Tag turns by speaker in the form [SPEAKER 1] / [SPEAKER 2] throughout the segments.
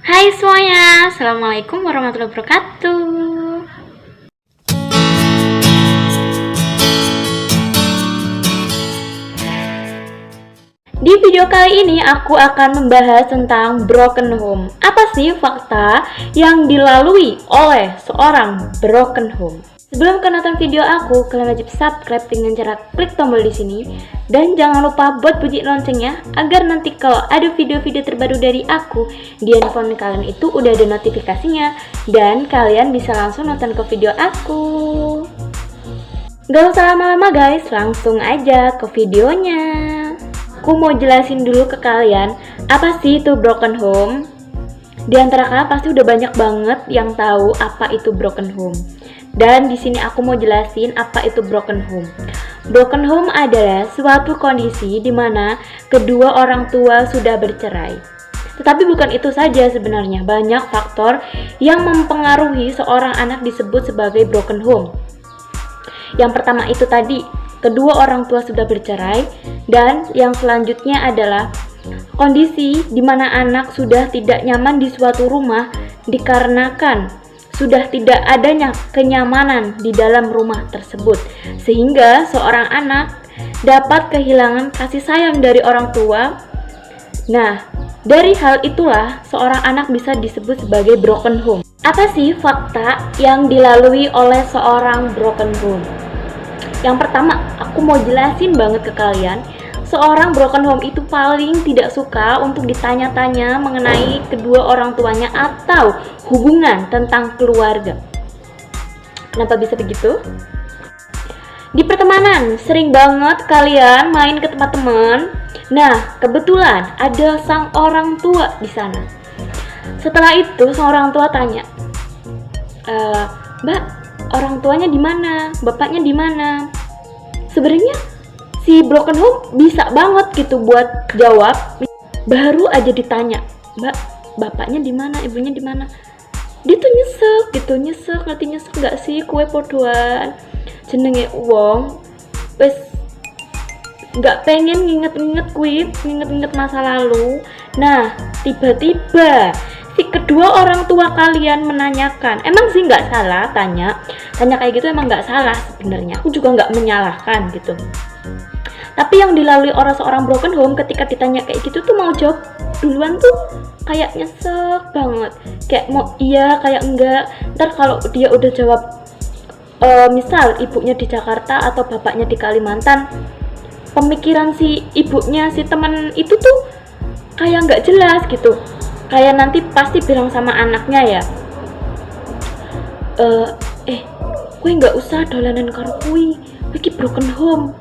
[SPEAKER 1] Hai semuanya, Assalamualaikum warahmatullahi wabarakatuh. Di video kali ini aku akan membahas tentang broken home. Apa sih fakta yang dilalui oleh seorang broken home? Sebelum nonton video aku, kalian wajib subscribe dengan cara klik tombol di sini dan jangan lupa buat bunyi loncengnya agar nanti kalau ada video-video terbaru dari aku di handphone kalian itu udah ada notifikasinya dan kalian bisa langsung nonton ke video aku. Gak usah lama-lama guys, langsung aja ke videonya. Aku mau jelasin dulu ke kalian apa sih itu broken home. Di antara kalian pasti udah banyak banget yang tahu apa itu broken home. Dan di sini aku mau jelasin apa itu broken home. Broken home adalah suatu kondisi di mana kedua orang tua sudah bercerai. Tetapi bukan itu saja sebenarnya, banyak faktor yang mempengaruhi seorang anak disebut sebagai broken home. Yang pertama itu tadi, kedua orang tua sudah bercerai, dan yang selanjutnya adalah kondisi di mana anak sudah tidak nyaman di suatu rumah dikarenakan sudah tidak adanya kenyamanan di dalam rumah tersebut, sehingga seorang anak dapat kehilangan kasih sayang dari orang tua. Nah, dari hal itulah seorang anak bisa disebut sebagai broken home. Apa sih fakta yang dilalui oleh seorang broken home? Yang pertama, aku mau jelasin banget ke kalian, seorang broken home itu paling tidak suka untuk ditanya-tanya mengenai kedua orang tuanya atau hubungan tentang keluarga. Kenapa bisa begitu? Di pertemanan, sering banget kalian main ke tempat teman. Nah, kebetulan ada sang orang tua di sana. Setelah itu, sang orang tua tanya, Mbak, orang tuanya di mana? Bapaknya di mana? Sebenarnya si broken home bisa banget gitu buat jawab. Baru aja ditanya, Mbak, bapaknya di mana? Ibunya di mana? Dia tuh nyesek gitu, ngerti nyesek nggak sih kue podoan jenenge wong wes nggak pengen nginget-nginget masa lalu. Nah, tiba-tiba si kedua orang tua kalian menanyakan, emang sih nggak salah tanya kayak gitu, emang nggak salah sebenarnya, aku juga nggak menyalahkan gitu. Tapi yang dilalui orang seorang broken home ketika ditanya kayak gitu tuh mau jawab duluan tuh kayak nyesek banget, kayak mau iya kayak enggak. Ntar kalau dia udah jawab misal ibunya di Jakarta atau bapaknya di Kalimantan, pemikiran si ibunya si teman itu tuh kayak nggak jelas gitu, kayak nanti pasti bilang sama anaknya ya, gue nggak usah dolanan karo kui broken home,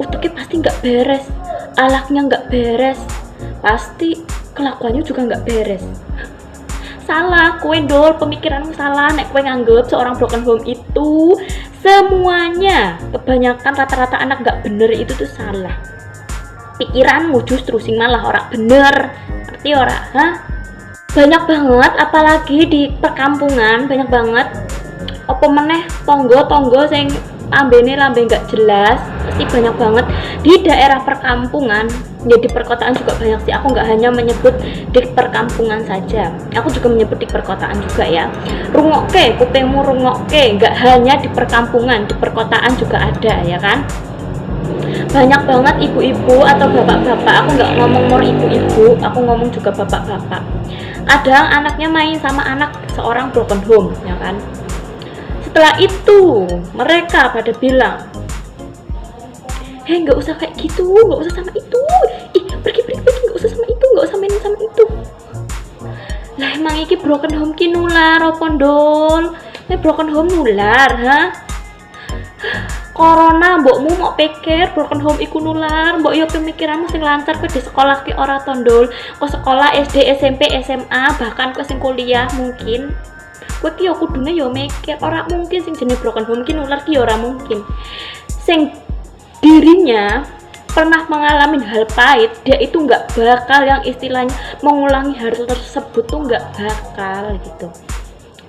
[SPEAKER 1] utuknya pasti nggak beres, alaknya nggak beres, pasti kelakuannya juga nggak beres. Salah, kue dol, pemikiranmu salah. Nek kue nganggep seorang broken home itu semuanya, kebanyakan rata-rata anak nggak bener itu tuh salah. Pikiranmu justru sing malah orang bener, ngerti ora? Hah? Banyak banget, apalagi di perkampungan banyak banget. Apa meneh tonggo sing ambene lambe nggak jelas, pasti banyak banget di daerah perkampungan. Ya di perkotaan juga banyak sih, aku nggak hanya menyebut di perkampungan saja, aku juga menyebut di perkotaan juga ya. Rungokke, kupingmu rungokke, nggak hanya di perkampungan, di perkotaan juga ada ya kan. Banyak banget ibu-ibu atau bapak-bapak, aku nggak ngomong more ibu-ibu, aku ngomong juga bapak-bapak. Kadang anaknya main sama anak seorang broken home ya kan. Setelah itu mereka pada bilang, nggak usah kayak gitu, nggak usah sama itu, pergi, nggak usah sama itu, nggak usah main sama itu. Lah emang iki broken home ki nular apa ndol? Broken home nular, ha? Corona mbokmu mau pikir broken home iku nular, mbok yo pemikiranmu sing lancar kowe di sekolah ki ora tondol, kok sekolah SD, SMP, SMA, bahkan kowe sing kuliah mungkin. Kowe ki yo kudune yo mikir, ora mungkin sing jenenge broken home ki nular ki ora mungkin. Sing dirinya pernah mengalami hal pahit, dia itu nggak bakal yang istilahnya mengulangi hal tersebut tuh nggak bakal gitu.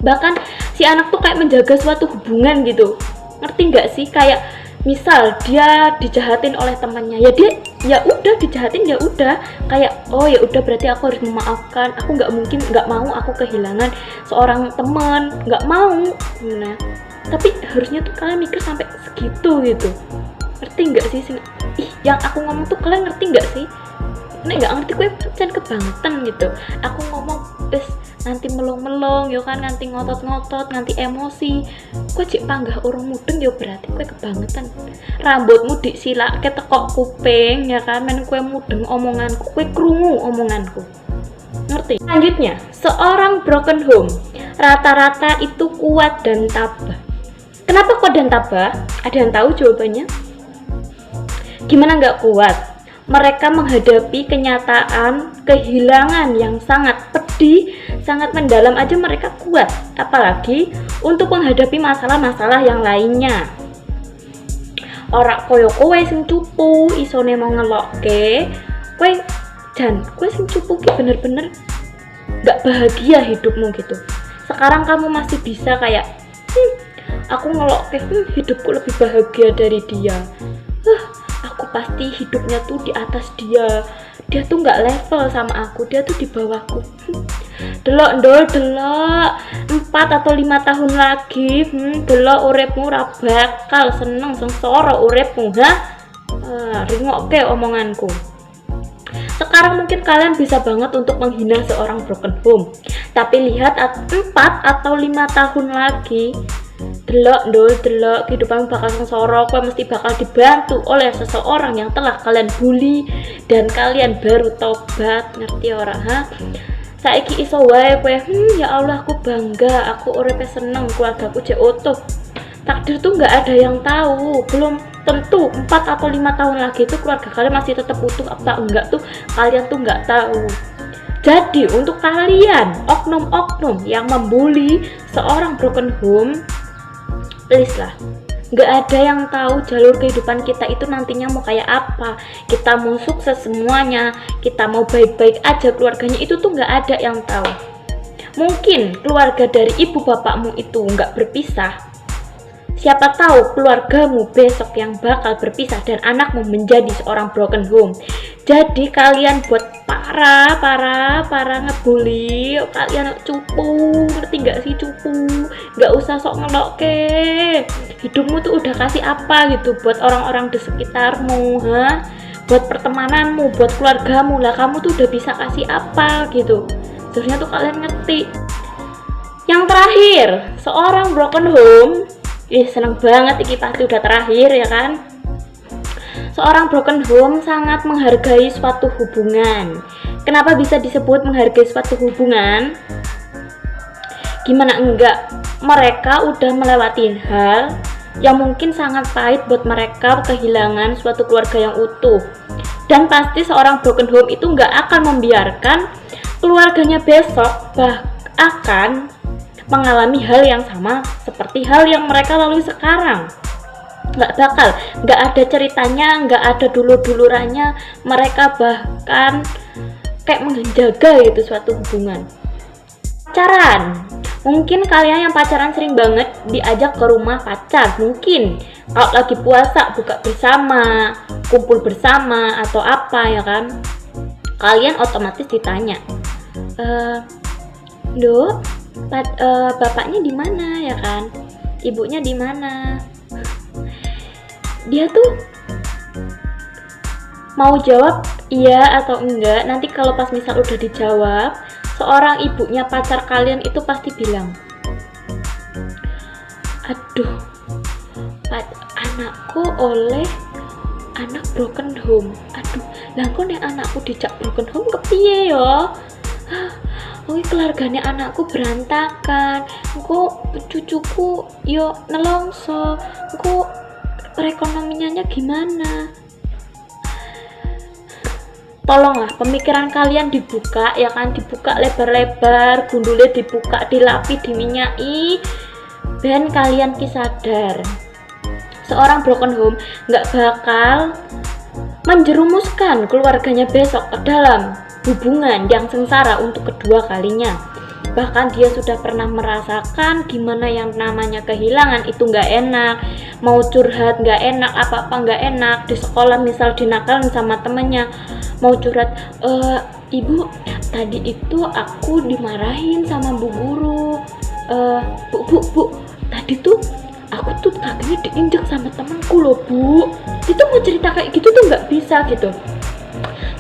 [SPEAKER 1] Bahkan si anak tuh kayak menjaga suatu hubungan gitu, ngerti nggak sih, kayak Misal dia dijahatin oleh temannya, ya dia ya udah dijahatin, ya udah kayak oh ya udah berarti aku harus memaafkan, aku nggak mau aku kehilangan seorang teman, nggak mau. Nah tapi harusnya tuh kalian mikir sampai segitu gitu, ngerti nggak sih yang aku ngomong tuh kalian ngerti nggak sih? Nek nggak ngerti gue pancen kebangetan gitu. Aku ngomong wis nanti melong-melong yo kan, nganti ngotot-ngotot, nganti emosi. Gue cek panggah urung mudeng yo berarti gue kebangetan. Rambutmu disilake teko kuping ya kan, men gue mudeng omonganku, gue krungu omonganku. Ngerti? Selanjutnya, seorang broken home rata-rata itu kuat dan tabah. Kenapa kuat dan tabah? Ada yang tahu jawabannya? Gimana nggak kuat? Mereka menghadapi kenyataan kehilangan yang sangat pedih, sangat mendalam aja mereka kuat, apalagi untuk menghadapi masalah-masalah yang lainnya. Ora koyo kowe sing cupu isone mau ngelokke, kowe sing cupu ki bener-bener gak bahagia hidupmu gitu. Sekarang kamu masih bisa kayak aku ngelokke hidupku lebih bahagia dari dia. Aku pasti hidupnya tuh di atas dia tuh nggak level sama aku, dia tuh di bawahku. Delok 4 atau 5 tahun lagi delok uripmu ra bakal seneng sengsara uripmu ringokke omonganku. Sekarang mungkin kalian bisa banget untuk menghina seorang broken home, tapi lihat 4 atau 5 tahun lagi delok kehidupan bakal sengsara, kowe mesti bakal dibantu oleh seseorang yang telah kalian bully dan kalian baru tobat, ngerti ora saiki iso wae kowe ya Allah aku bangga, aku uripe seneng, keluargaku jek utuh. Takdir tuh nggak ada yang tahu, belum tentu 4 atau 5 tahun lagi itu keluarga kalian masih tetap utuh apa enggak tuh kalian tuh nggak tahu. Jadi untuk kalian oknum-oknum yang membuli seorang broken home, please lah, nggak ada yang tahu jalur kehidupan kita itu nantinya mau kayak apa. Kita mau sukses semuanya, kita mau baik-baik aja keluarganya, itu tuh nggak ada yang tahu. Mungkin keluarga dari ibu bapakmu itu nggak berpisah, siapa tahu keluargamu besok yang bakal berpisah dan anakmu menjadi seorang broken home. Jadi kalian buat para ngebully, kalian cupu, ngerti gak sih cupu? Gak usah sok ngelokke, hidupmu tuh udah kasih apa gitu buat orang-orang di sekitarmu, buat pertemananmu, buat keluargamu lah, kamu tuh udah bisa kasih apa gitu. Seharusnya tuh kalian ngerti. Yang terakhir, seorang broken home, seneng banget iki pasti udah terakhir ya kan. Seorang broken home sangat menghargai suatu hubungan. Kenapa bisa disebut menghargai suatu hubungan? Gimana enggak? Mereka udah melewati hal yang mungkin sangat pahit buat mereka, kehilangan suatu keluarga yang utuh. Dan pasti seorang broken home itu enggak akan membiarkan keluarganya besok akan mengalami hal yang sama seperti hal yang mereka lalui sekarang. Nggak bakal, nggak ada ceritanya, nggak ada dulur-dulurannya, mereka bahkan kayak menjaga gitu suatu hubungan. Pacaran, mungkin kalian yang pacaran sering banget diajak ke rumah pacar, mungkin kalau lagi puasa buka bersama, kumpul bersama atau apa ya kan, kalian otomatis ditanya, bapaknya di mana ya kan, ibunya di mana. Dia tuh mau jawab iya atau enggak. Nanti kalau pas misal udah dijawab, seorang ibunya pacar kalian itu pasti bilang, aduh, anakku oleh anak broken home. Aduh, lah kok nek anakku dijak broken home kepiye ya? Keluarganya anakku berantakan, kok cucuku yo nelongso, kok perekonomiannya gimana? Tolonglah pemikiran kalian dibuka ya kan, dibuka lebar-lebar, gundulnya dibuka, dilapi, diminyai, ben kalian sadar seorang broken home nggak bakal menjerumuskan keluarganya besok ke dalam hubungan yang sengsara untuk kedua kalinya. Bahkan dia sudah pernah merasakan gimana yang namanya kehilangan itu nggak enak, mau curhat nggak enak, apa-apa nggak enak. Di sekolah misal dinakalin sama temennya, mau curhat, ibu tadi itu aku dimarahin sama bu guru, bu tadi tuh aku tuh kakinya diinjek sama temanku loh bu. Itu mau cerita kayak gitu tuh nggak bisa gitu.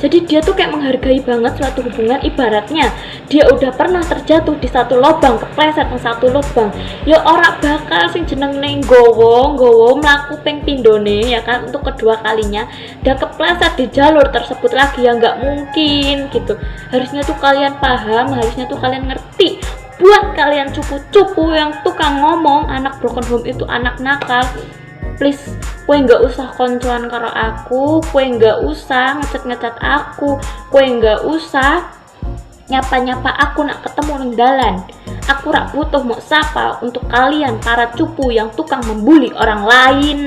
[SPEAKER 1] Jadi dia tuh kayak menghargai banget suatu hubungan. Ibaratnya dia udah pernah terjatuh di satu lubang, kepleset di satu lubang, ya ora bakal sing jenenge gowo mlaku ping pindone ya kan, untuk kedua kalinya dan kepleset di jalur tersebut lagi, ya nggak mungkin gitu. Harusnya tuh kalian paham, harusnya tuh kalian ngerti. Buat kalian cupu-cupu yang tukang ngomong anak broken home itu anak nakal, please, kue nggak usah koncoan karo aku, kue nggak usah ngecat aku, kue nggak usah nyapa aku nak ketemu nang dalan. Aku rak butuh mau sapa untuk kalian para cupu yang tukang membuli orang lain.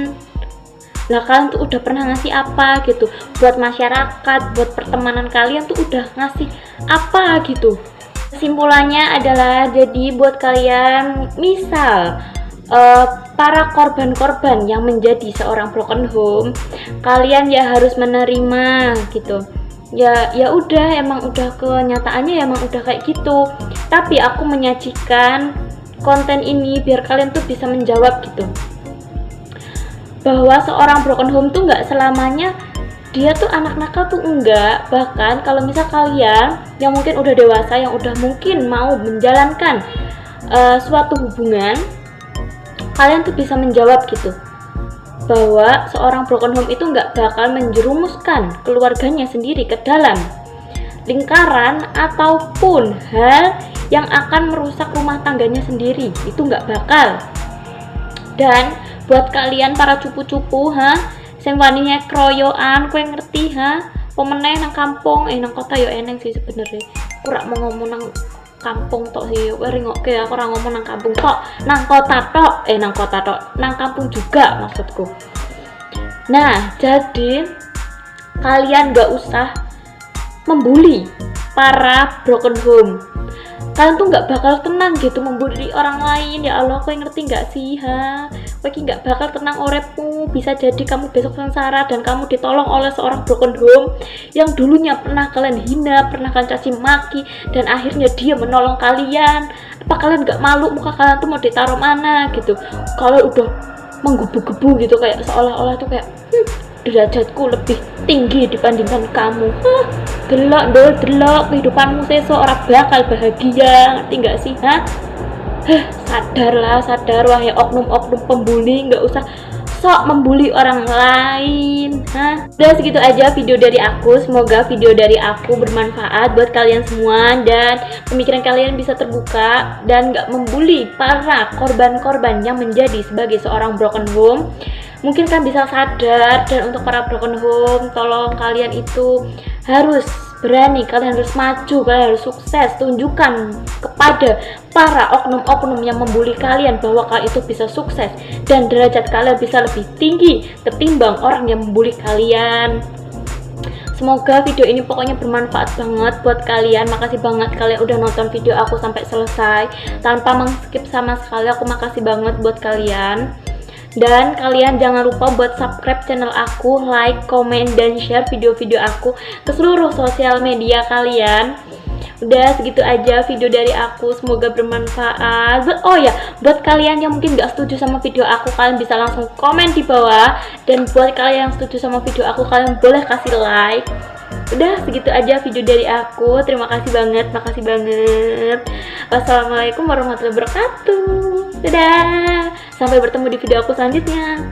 [SPEAKER 1] Lah kalian tuh udah pernah ngasih apa gitu buat masyarakat, buat pertemanan kalian tuh udah ngasih apa gitu. Kesimpulannya adalah, jadi buat kalian misal para korban-korban yang menjadi seorang broken home, kalian ya harus menerima gitu. Ya udah, emang udah kenyataannya emang udah kayak gitu. Tapi aku menyajikan konten ini biar kalian tuh bisa menjawab gitu, bahwa seorang broken home tuh nggak selamanya dia tuh anak nakal tuh, enggak. Bahkan kalau misal kalian yang mungkin udah dewasa, yang udah mungkin mau menjalankan suatu hubungan, kalian tuh bisa menjawab gitu, bahwa seorang broken home itu nggak bakal menjerumuskan keluarganya sendiri ke dalam lingkaran ataupun hal yang akan merusak rumah tangganya sendiri, itu nggak bakal. Dan buat kalian para cupu-cupu sing wani kroyoan, kowe ngerti pemeneh nang kampung, nang kota yo eneng sih sebenarnya. Aku rak mau ngomong nang kampung tok sih, kowe ringokke aku ora ngomong nang kampung tok, nang kota tok, nang kampung juga maksudku. Nah, jadi kalian gak usah membuli para broken home. Kalian tuh gak bakal tenang gitu membuli orang lain. Ya Allah, kowe ngerti gak sih kowe gak bakal tenang uripmu. Bisa jadi kamu besok sengsara dan kamu ditolong oleh seorang broken home yang dulunya pernah kalian hina, pernah kalian caci maki, dan akhirnya dia menolong kalian. Apa kalian gak malu? Muka kalian tuh mau ditaruh mana gitu kalau udah menggebu-gebu gitu, kayak seolah-olah tuh kayak derajatku lebih tinggi dibandingkan kamu. Delok kehidupanmu sesuk ora bakal bahagia, ngerti gak sih? Sadar wahai oknum-oknum pembuli, nggak usah sok membuli orang lain. Udah segitu aja video dari aku. Semoga video dari aku bermanfaat buat kalian semua dan pemikiran kalian bisa terbuka dan nggak membuli para korban-korban yang menjadi sebagai seorang broken home. Mungkin kan bisa sadar, dan untuk para broken home, tolong kalian itu harus berani, kalian harus maju, kalian harus sukses. Tunjukkan kepada para oknum-oknum yang membuli kalian bahwa kalian itu bisa sukses dan derajat kalian bisa lebih tinggi ketimbang orang yang membuli kalian. Semoga video ini pokoknya bermanfaat banget buat kalian. Makasih banget kalian udah nonton video aku sampai selesai tanpa meng-skip sama sekali. Aku makasih banget buat kalian. Dan kalian jangan lupa buat subscribe channel aku, like, komen, dan share video-video aku ke seluruh sosial media kalian. Udah segitu aja video dari aku, semoga bermanfaat. Oh ya, buat kalian yang mungkin gak setuju sama video aku, kalian bisa langsung komen di bawah. Dan buat kalian yang setuju sama video aku, kalian boleh kasih like. Udah segitu aja video dari aku. Terima kasih banget, makasih banget. Wassalamualaikum warahmatullahi wabarakatuh. Dadah, sampai bertemu di video aku selanjutnya.